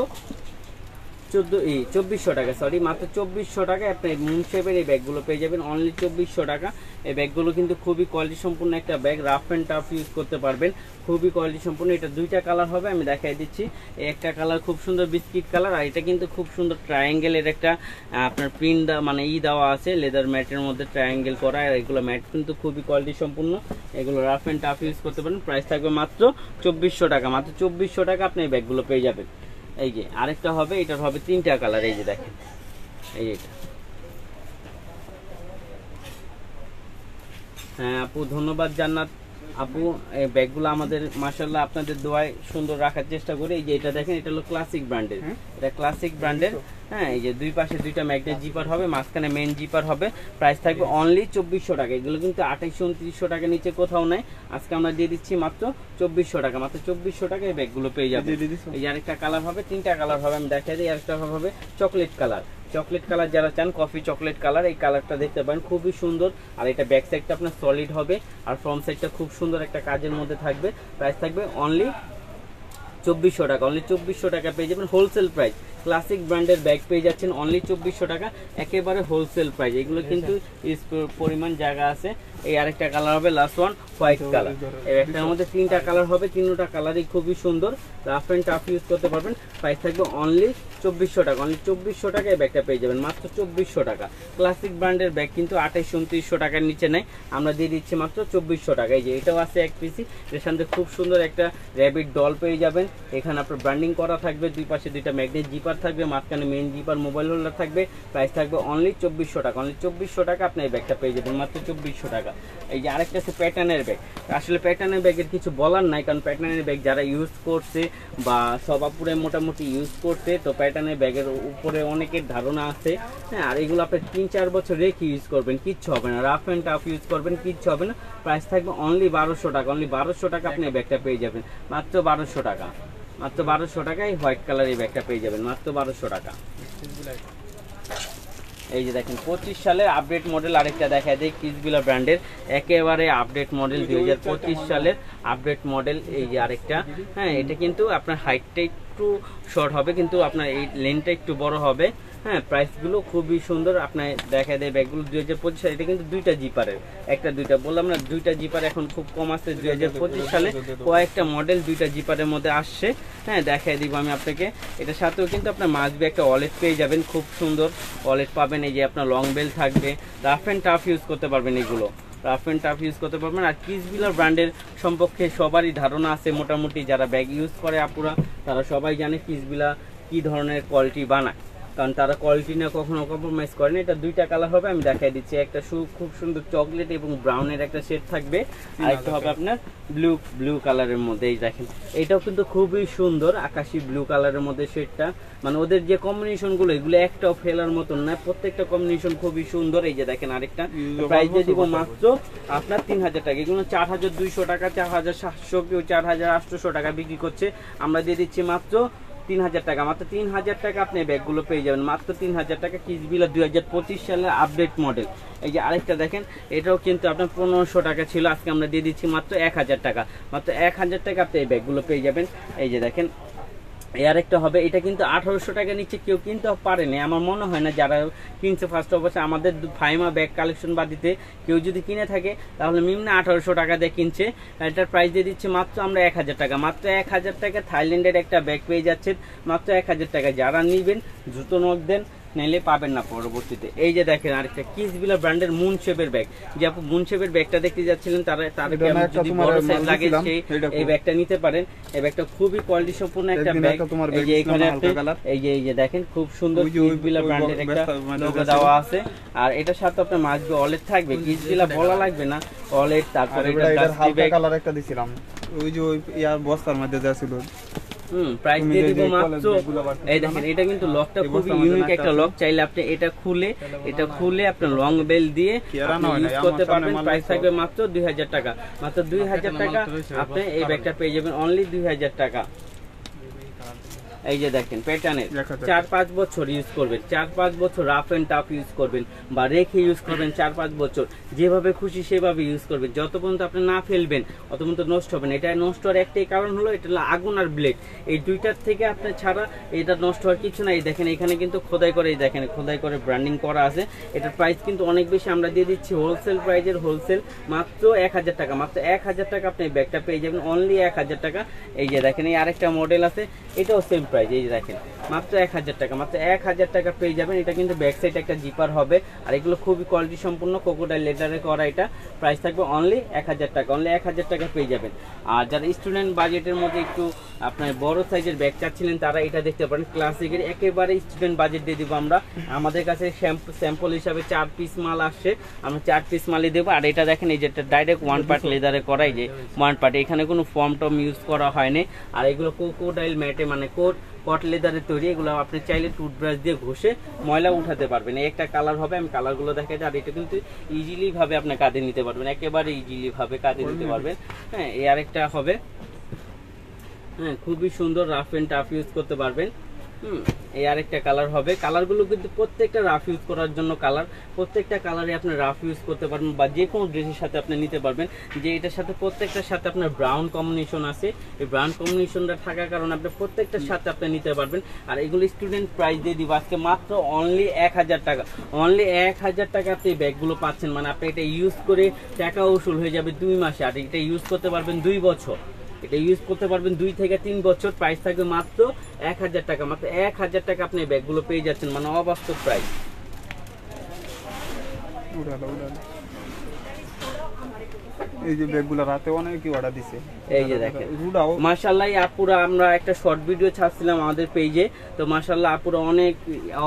2400 টাকা, সরি মাত্র 2400 টাকায় আপনি মুন শেপের এই ব্যাগগুলো পেয়ে যাবেন অনলি 2400 টাকা। এই ব্যাগগুলো কিন্তু খুবই কোয়ালিটি সম্পূর্ণ একটা bag, rough and tough use করতে পারবেন, খুবই কোয়ালিটি সম্পূর্ণ। এটা দুইটা কালার হবে, আমি দেখাই দিচ্ছি। একটা কালার খুব সুন্দর বিস্কিট কালার, আর এটা কিন্তু খুব সুন্দর ট্রায়াঙ্গেলের একটা আপনার প্রিন্ট মানে দেওয়া আছে, লেদার ম্যাটের মধ্যে ট্রায়াঙ্গেল করা। আর এগুলো ম্যাট কিন্তু খুবই কোয়ালিটি সম্পূর্ণ, এগুলো রাফ অ্যান্ড টাফ ইউজ করতে পারেন। প্রাইস থাকবে মাত্র 2400 টাকা। মাত্র 2400 টাকা আপনি এই ব্যাগগুলো পেয়ে যাবেন। এই যে আরেকটা হবে, এটার হবে 3টা কালার। এই যে দেখেন এই এটা। হ্যাঁ আপু, ধন্যবাদ জান্নাত আপু। এই ব্যাগগুলো আমাদের মাশাআল্লাহ আপনাদের দোয়ায় সুন্দর রাখার চেষ্টা করি। এই যে এটা দেখেন, এটা হলো ক্লাসিক ব্র্যান্ডের, এটা ক্লাসিক ব্র্যান্ডের। হ্যাঁ, এই যে দুই পাশে দুইটা ম্যাগনেট জিপার হবে, মাঝখানে মেন জিপার হবে। প্রাইস থাকবে অনলি 2400 টাকা। এগুলো কিন্তু 2800-2900 টাকা নিচে কোথাও নাই। আজকে আমরা দিয়ে দিচ্ছি মাত্র 2400 টাকা। মাত্র 2400 টাকা এই ব্যাগগুলো পেয়ে যাবে। এই যে আরেকটা কালার হবে, 3টা কালার হবে, আমি দেখাই দিই। আরেকটা হবে চকলেট কালার। চকলেট কালার যারা চান, কফি চকলেট কালার, এই কালারটা দেখতে পারেন, খুবই সুন্দর। আর এটা ব্যাক সাইডটা আপনার সলিড হবে, আর ফ্রন্ট সাইডটা খুব সুন্দর একটা কাজের মধ্যে থাকবে। প্রাইস থাকবে অনলি 2400 টাকা। অনলি 2400 টাকা পেয়ে যাবেন হোলসেল প্রাইস। ক্লাসিক ব্র্যান্ডের ব্যাগ পেয়ে যাচ্ছেন অনলি 2400 টাকা, একেবারে হোলসেল প্রাইস। এগুলো কিন্তু পরিমাণ জায়গা আছে। এই আরেকটা কালার হবে লাস্ট ওয়ান, হোয়াইট কালার। এই একটার মধ্যে 3টা কালার হবে, 3টা কালারই খুবই সুন্দর, রাফ অ্যান্ড টাফ ইউজ করতে পারবেন। প্রাইস থাকবে অনলি 2400 টাকা। অনলি 2400 টাকা এই ব্যাগটা পেয়ে যাবেন মাত্র 2400 টাকা। ক্লাসিক ব্র্যান্ডের ব্যাগ কিন্তু 2800-2900 টাকার নিচে নেই, আমরা দিয়ে দিচ্ছি মাত্র 2400 টাকা। এই যে এটাও আছে এক পিসি, এর সাথে খুব সুন্দর একটা র্যাবিট ডল পেয়ে যাবেন। এখানে আপনার ব্র্যান্ডিং করা থাকবে, দুই পাশে দুইটা ম্যাগনেট জিপার থাকবে, মাঝখানে মেইন জিপার, মোবাইল হোল্ডার থাকবে। প্রাইস থাকবে অনলি 2400 টাকা। অনলি 2400 টাকা আপনি এই ব্যাগটা পেয়ে যাবেন মাত্র 2400 টাকা। এই যে আরেকটা আছে প্যাটার্নের ব্যাগ। আসলে প্যাটার্নের ব্যাগের কিছু বলার নাই, কারণ প্যাটার্নের ব্যাগ যারা ইউজ করছে বা সবাপুরে মোটামুটি ইউজ করছে, তো প্যাটার্নের ব্যাগের উপরে অনেকের ধারণা আছে। হ্যাঁ, আর এগুলো আপনি 3-4 বছর রেখে ইউজ করবেন, কিচ্ছু হবে না। রাফ অ্যান্ড টাফ ইউজ করবেন, কিচ্ছু হবে না। প্রাইস থাকবে অনলি 1200 টাকা। অনলি 1200 টাকা আপনি এই ব্যাগটা পেয়ে যাবেন মাত্র 1200 টাকা। মাত্র 1200 টাকায় হোয়াইট কালার এই ব্যাগটা পেয়ে যাবেন মাত্র 1200 টাকা। এই যে দেখেন 25 সালের আপডেট মডেল আরেকটা দেখায় দেয়, কিসবিলা ব্র্যান্ডের একেবারে আপডেট মডেল, 2025 সালের আপডেট মডেল। এই যে আরেকটা, হ্যাঁ এটা কিন্তু আপনার হাইটটা একটু শর্ট হবে, কিন্তু আপনার এই লেনটা একটু বড় হবে। হ্যাঁ, প্রাইসগুলো খুবই সুন্দর, আপনার দেখা দেয় ব্যাগগুলো 2025 সালে। এটা কিন্তু দুইটা জিপারের, একটা দুইটা বললাম না, দুইটা জিপার এখন খুব কম আসছে। 2025 সালে কয়েকটা মডেল দুইটা জিপারের মধ্যে আসছে। হ্যাঁ, দেখাই দিব আমি আপনাকে। এটার সাথেও কিন্তু আপনার মাস্ট বি একটা ওয়ালেট পেয়ে যাবেন, খুব সুন্দর ওয়ালেট পাবেন। এই যে আপনার লং বেল থাকবে, রাফ অ্যান্ড টাফ ইউজ করতে পারবেন এগুলো। রাফ অ্যান্ড টাফ ইউজ করতে পারবেন। আর কিসবিলা ব্র্যান্ডের সম্পর্কে সবারই ধারণা আছে মোটামুটি, যারা ব্যাগ ইউজ করে আপুরা তারা সবাই জানে কিসবিলা কী ধরনের কোয়ালিটি বানায়, কারণ তারা কোয়ালিটি নিয়ে কখনো কম্প্রোমাইজ করে না। এটা দুইটা কালার হবে, আমি দেখাই দিচ্ছি। একটা খুব সুন্দর চকলেট এবং ব্রাউনের একটা শেড থাকবে, আর একটা হবে আপনার ব্লু কালারের মধ্যে। এই দেখেন এটাও কিন্তু খুবই সুন্দর আকাশি ব্লু কালারের মধ্যে শেডটা, মানে ওদের যে কম্বিনেশনগুলো এগুলো একটাও ফেলার মতন না, প্রত্যেকটা কম্বিনেশন খুবই সুন্দর। এই যে দেখেন আরেকটা প্রাইস দিয়ে দিব মাত্র আপনার 3000 টাকা। এগুলো 4200 টাকা, 4700, কেউ 4800 টাকা বিক্রি করছে, আমরা দিয়ে দিচ্ছি মাত্র 3000 টাকা। মাত্র 3000 টাকা আপনি ব্যাগগুলো পেয়ে যাবেন, মাত্র 3000 টাকা। কিসবিলা 2025 সালের আপডেট মডেল। এই যে আরেকটা দেখেন, এটাও কিন্তু আপনার 1500 টাকা ছিল, আজকে আমরা দিয়ে দিচ্ছি মাত্র 1000 টাকা। মাত্র 1000 টাকা আপনি এই ব্যাগগুলো পেয়ে যাবেন। এই যে দেখেন এর একটা হবে, এটা কিন্তু 1800 টাকা নিচে কেউ কিনতে পারেনি আমার মনে হয় না, যারা কিনছে ফার্স্ট অবশ্যই আমাদের ফাইমা ব্যাগ কালেকশন বাদিতে কেউ যদি কিনে থাকে তাহলে মিনিমাম 1800 টাকা দিয়ে কিনছে। এটার প্রাইস দিয়ে দিচ্ছে মাত্র আমরা 1000 টাকা। মাত্র 1000 টাকা থাইল্যান্ডের একটা ব্যাগ পেয়ে যাচ্ছেন মাত্র 1000 টাকা। যারা নিবেন দ্রুত নক দেন, নিলে পাবেন না পরবর্তীতে। এই যে দেখেন আরেকটা কিসবিলা ব্র্যান্ডের মুন শেপের ব্যাগ, যে আপু মুন শেপের ব্যাগটা দেখতে যাচ্ছিলেন তাদেরকে যদি বড় সাইজ লাগে এই ব্যাগটা নিতে পারেন। এই ব্যাগটা খুবই কোয়ালিটি সম্পূর্ণ একটা ব্যাগ। এই যে এখানে এই যে দেখেন খুব সুন্দর কিসবিলা ব্র্যান্ডের একটা লোগো দেওয়া আছে, আর এটার সাথে আপনার মাসবে ওয়ালেট থাকবে। কিসবিলা বলা লাগবে না, ওয়ালেট। তারপরে এটা হালকা কালার একটা দিছিলাম, ওই যে ওই ইয়ার বস্তার মধ্যে যা ছিল। প্রাইস দিয়ে দিব মাত্র। এই দেখেন এটা কিন্তু লকটা খুবই ইউনিক একটা লক, চাইলে আপনি এটা খুলে আপনি লং বেল দিয়ে ইউজ করতে পারবেন। প্রাইস থাকবে মাত্র 2000 টাকা। মাত্র 2000 টাকা আপনি এই ব্যাগটা পেয়ে যাবেন, অনলি 2000 টাকা। এই যে দেখেন প্যাটার্নের 4-5 বছর ইউজ করবেন, 4-5 বছর রাফ এন্ড টাফ ইউজ করবেন বা রেখে ইউজ করবেন, 4-5 বছর যেভাবে খুশি সেভাবে ইউজ করবেন, যত পর্যন্ত আপনি না ফেলবেন অত পর্যন্ত নষ্ট হবে না। এটা নষ্ট হওয়ার একটাই কারণ হলো এটা হলো আগুন আর ব্লেড, এই দুইটার থেকে আপনি ছাড়া এটা নষ্ট হওয়ার কিছু না। এই দেখেন এখানে কিন্তু খোদাই করে, এই দেখেন খোদাই করে ব্র্যান্ডিং করা আছে। এটার প্রাইস কিন্তু অনেক বেশি, আমরা দিয়ে দিচ্ছি হোলসেল প্রাইজের হোলসেল মাত্র 1000 টাকা। মাত্র 1000 টাকা আপনি ব্যাগটা পেয়ে যাবেন, অনলি 1000 টাকা। এই যে দেখেন এই আরেকটা মডেল আছে, এটাও সেম প্রাইস। এই যে দেখেন মাত্র 1000 টাকা, মাত্র 1000 টাকা পেয়ে যাবেন। এটা কিন্তু ব্যাক সাইড একটা জিপার হবে, আর এগুলো খুবই কোয়ালিটি সম্পূর্ণ কোকোডাইল লেদারে করা। এটা প্রাইস থাকবে অনলি 1000 টাকা, অনলি 1000 টাকা পেয়ে যাবেন। আর যারা স্টুডেন্ট বাজেটের মধ্যে একটু আপনার বড় সাইজের ব্যাগ চাচ্ছিলেন তারা এটা দেখতে পারেন। ক্লাসিকের একেবারে স্টুডেন্ট বাজেট দিয়ে দিব আমরা। আমাদের কাছে স্যাম্পল হিসাবে 4 পিস মাল আসছে, আমরা 4 পিস মালই দেবো। আর এটা দেখেন এই যেটা ডাইরেক্ট 1 পার্ট লেদারে করা, এই যে 1 পার্ট, এখানে কোনো ফর্ম টম ইউজ করা হয়নি। আর এগুলো কোকোডাইল ম্যাটে মানে কট লেদারের তৈরি, এগুলো আপনি চাইলে টুথব্রাশ দিয়ে ঘষে ময়লা উঠাতে পারবেন। এই একটা কালার হবে, আমি কালারগুলো দেখাই। আর এটা কিন্তু ইজিলি ভাবে আপনি কাঁধে নিতে পারবেন, একেবারে ইজিলি ভাবে কাঁধে নিতে পারবেন। হ্যাঁ এই আরেকটা হবে, হ্যাঁ খুবই সুন্দর রাফ এন্ড টাফ ইউজ করতে পারবেন। এই আরেকটা কালার হবে। কালারগুলো কিন্তু প্রত্যেকটা রাফ ইউজ করার জন্য কালার, প্রত্যেকটা কালারে আপনি রাফ ইউজ করতে পারবেন বা যে কোনো ড্রেসের সাথে আপনি নিতে পারবেন। যে এটার সাথে প্রত্যেকটার সাথে আপনার ব্রাউন কম্বিনেশন আছে, এই ব্রাউন কম্বিনেশনটা থাকার কারণে আপনি প্রত্যেকটার সাথে আপনি নিতে পারবেন। আর এগুলো স্টুডেন্ট প্রাইস দিয়ে দিব আজকে মাত্র অনলি 1000 টাকা। অনলি 1000 টাকা আপনি এই ব্যাগগুলো পাচ্ছেন, মানে আপনি এটা ইউজ করে টাকা উসুল হয়ে যাবে 2 মাসে। আর এটা ইউজ করতে পারবেন 2 বছর, এটা ইউজ করতে পারবেন 2 থেকে 3 বছর। প্রাইস থাকবে মাত্র 1000 টাকা। মাত্র 1000 টাকা আপনি ব্যাগগুলো পেয়ে যাচ্ছেন, মানে অবাস্তব প্রাইস। এই যে ব্যাগগুলো রাতে অনেকই অর্ডার দিছে। এই যে দেখেন মাশাআল্লাহ আপুরা, আমরা একটা শর্ট ভিডিও ছাড়ছিলাম আমাদের পেজে, তো মাশাআল্লাহ আপুরা অনেক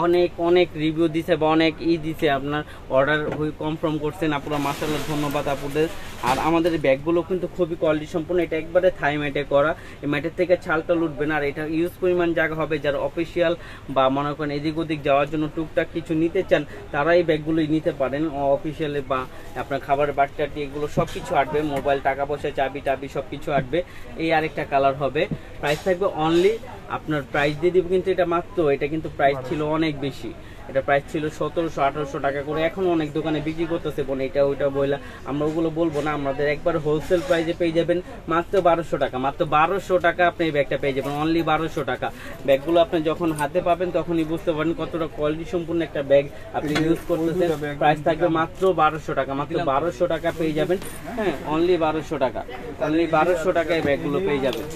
অনেক অনেক রিভিউ দিছে বা অনেক দিছে, আপনার অর্ডার কনফার্ম করছেন আপুরা, মাশাআল্লাহ ধন্যবাদ আপুদের। আর আমাদের ব্যাগগুলো কিন্তু খুবই কোয়ালিটি সম্পূর্ণ, এটা একবারে থাই ম্যাটে করা, এই ম্যাটের থেকে ছালটা লুটবে না। আর এটা ইউজ পরিমাণ জায়গা হবে, যারা অফিসিয়াল বা মনে করেন এদিক ওদিক যাওয়ার জন্য টুকটাক কিছু নিতে চান তারা এই ব্যাগগুলোই নিতে পারেন। অফিসিয়ালে বা আপনার খাবার বাট্টাটি এগুলো সব কিছু আটবে, মোবাইল টাকা পয়সা চাবি টাবি সব কিছু আটবে। এই আরেকটা কালার হবে, প্রাইস থাকবে অনলি আপনার প্রাইস দিয়ে দিব কিন্তু এটা মাত্র, এটা কিন্তু প্রাইস ছিল অনেক বেশি, এটা প্রাইস ছিল 1700-1800 টাকা করে, এখন অনেক দোকানে বিক্রি করতেছে বোন, এটা ওইটা বইলা আমরা ওগুলো বলবো না। আমাদের একবার হোলসেল প্রাইসে পেয়ে যাবেন মাত্র 1200 টাকা। মাত্র 1200 টাকা আপনি এই ব্যাগটা পেয়ে যাবেন, অনলি 1200 টাকা। ব্যাগগুলো আপনি যখন হাতে পাবেন তখনই বুঝতে পারেন কতটা কোয়ালিটি সম্পূর্ণ একটা ব্যাগ আপনি ইউজ করতেছেন। প্রাইস থাকবে মাত্র 1200 টাকা। মাত্র 1200 টাকা পেয়ে যাবেন, হ্যাঁ অনলি 1200 টাকা, অনলি 1200 টাকায় ব্যাগগুলো পেয়ে যাবেন।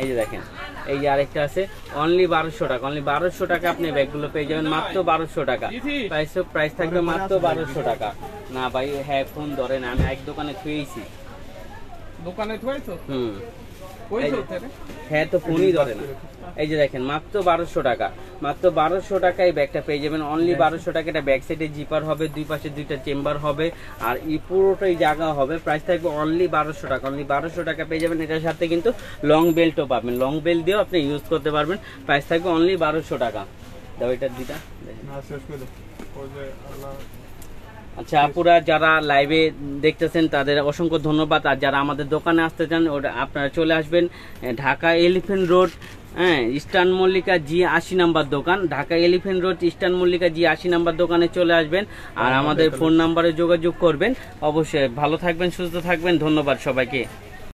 এই যে দেখেন, এই যে আরেকটা আছে অনলি 1200 টাকা, অনলি 1200 টাকা আপনি ব্যাগগুলো পেয়ে যাবেন মাত্র 1200 টাকা। প্রাইস থাকবে মাত্র 1200 টাকা। না ভাই হ্যাঁ ফোন ধরেন, আমি এক দোকানে থুয়েছি। দোকানে থুয়েছো? হ্যাঁ তো ফোনই ধরে না। এই যে দেখেন মাত্র 1200 টাকা, মাত্র 1200 টাকায় ব্যাগটা পেয়ে যাবেন অনলি 1200 টাকা। এটা ব্যাক সাইডে জিপার হবে, দুই পাশে দুইটা চেম্বার হবে, আর এই পুরোটাই জায়গা হবে। প্রাইস থাকবে অনলি 1200 টাকা, অনলি 1200 টাকা পেয়ে যাবেন। এটার সাথে কিন্তু লং বেল্টও পাবেন, লং বেল্ট দিয়েও আপনি ইউজ করতে পারবেন। প্রাইস থাকবে অনলি 1200 টাকা। দাও এটার দুইটা। আচ্ছা আপুরা যারা লাইভে দেখতেছেন তাদের অসংখ্য ধন্যবাদ। আর যারা আমাদের দোকানে আসতে চান ওটা আপনারা চলে আসবেন ঢাকা এলিফ্যান্ট রোড, হ্যাঁ ইস্টার্ন মল্লিকা জি 80 নাম্বার দোকান, Dhaka elephant road eastern Mallika G 80 number দোকানে চলে আসবেন। আর আমাদের ফোন নাম্বারে যোগাযোগ করবেন। অবশ্যই ভালো থাকবেন, সুস্থ থাকবেন, ধন্যবাদ সবাইকে।